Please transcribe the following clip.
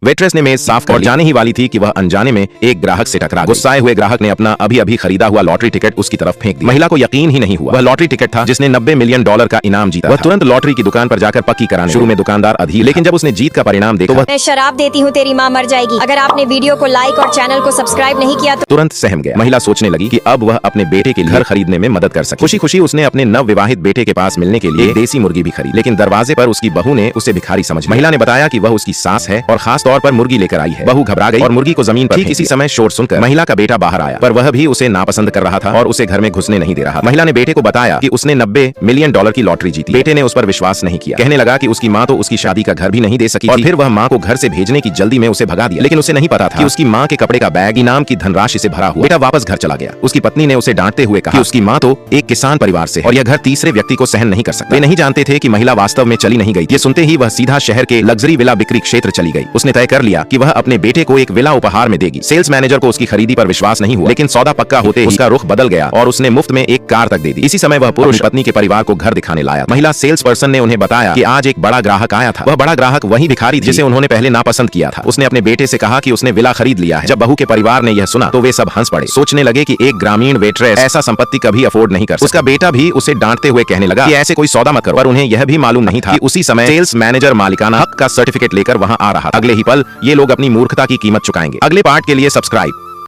Waitress ने मेज साफ कर जाने ही वाली थी कि वह अनजाने में एक ग्राहक से टकरा गई। गुस्साए हुए ग्राहक ने अपना अभी अभी खरीदा हुआ लॉटरी टिकट उसकी तरफ फेंक दिया। महिला को यकीन ही नहीं हुआ, वह लॉटरी टिकट था जिसने $90 मिलियन का इनाम जीता। वह तुरंत लॉटरी की दुकान पर जाकर पक्की कराने। शुरू में दुकानदार अधीर, लेकिन जब उसने जीत का परिणाम देखा तो वह मैं शराब देती हूँ, तेरी माँ मर जाएगी। अगर आपने वीडियो को लाइक और चैनल को सब्सक्राइब नहीं किया तो तुरंत सहम गया। महिला सोचने लगी कि अब वह अपने बेटे के लिए घर खरीदने में मदद कर सके। खुशी खुशी उसने अपने नव विवाहित बेटे के पास मिलने के लिए एक देसी मुर्गी भी खरीदी, लेकिन दरवाजे पर उसकी बहू ने उसे भिखारी समझ। महिला ने बताया कि वह उसकी सास है और खास तौर पर मुर्गी लेकर आई है। बहू घबरा गई और मुर्गी को जमीन पर ठीक इसी समय शोर सुनकर महिला का बेटा बाहर आया, पर वह भी उसे नापसंद कर रहा था और उसे घर में घुसने नहीं दे रहा। महिला ने बेटे को बताया कि उसने $90 मिलियन की लॉटरी जीती। बेटे ने उस पर विश्वास नहीं किया, कहने लगा कि उसकी माँ तो उसकी शादी का घर भी नहीं दे सकी और फिर वह माँ को घर से भेजने की जल्दी में उसे भगा दिया। लेकिन उसे नहीं पता था कि उसकी माँ के कपड़े का बैग इनाम की धनराशि से भरा हुआ। बेटा वापस घर चला गया। उसकी पत्नी ने उसे डांटते हुए कहा कि उसकी माँ तो एक किसान परिवार से है और यह घर तीसरे व्यक्ति को सहन नहीं कर सकता। वे नहीं जानते थे कि महिला वास्तव में चली नहीं गई। ये सुनते ही वह सीधा शहर के लग्जरी विला बिक्री क्षेत्र चली गई। उसने तय कर लिया कि वह अपने बेटे को एक विला उपहार में देगी। सेल्स मैनेजर को उसकी खरीदी पर विश्वास नहीं हुआ, लेकिन सौदा पक्का होते ही उसका रुख बदल गया और उसने मुफ्त में एक कार तक दे दी। इसी समय वह पुरुष पत्नी के परिवार को घर दिखाने लाया। महिला सेल्स पर्सन ने उन्हें बताया कि आज एक बड़ा ग्राहक आया था। वह बड़ा ग्राहक वही भिखारी जिसे उन्होंने पहले नापसंद किया था। उसने अपने बेटे से कहा कि उसने विला खरीद लिया है। जब बहू के परिवार ने यह सुना तो वे सब हंस पड़े, सोचने लगे कि एक ग्रामीण वेट्रेस ऐसा संपत्ति कभी अफोर्ड नहीं कर सकती। उसका बेटा भी उसे डांटते हुए कहने लगा कि ऐसे कोई सौदा मत करो, पर उन्हें यह भी मालूम नहीं था कि उसी समय सेल्स मैनेजर मालिकाना हक का सर्टिफिकेट लेकर वहां आ रहा। अगले ही पल ये लोग अपनी मूर्खता की कीमत चुकाएंगे। अगले पार्ट के लिए सब्सक्राइब।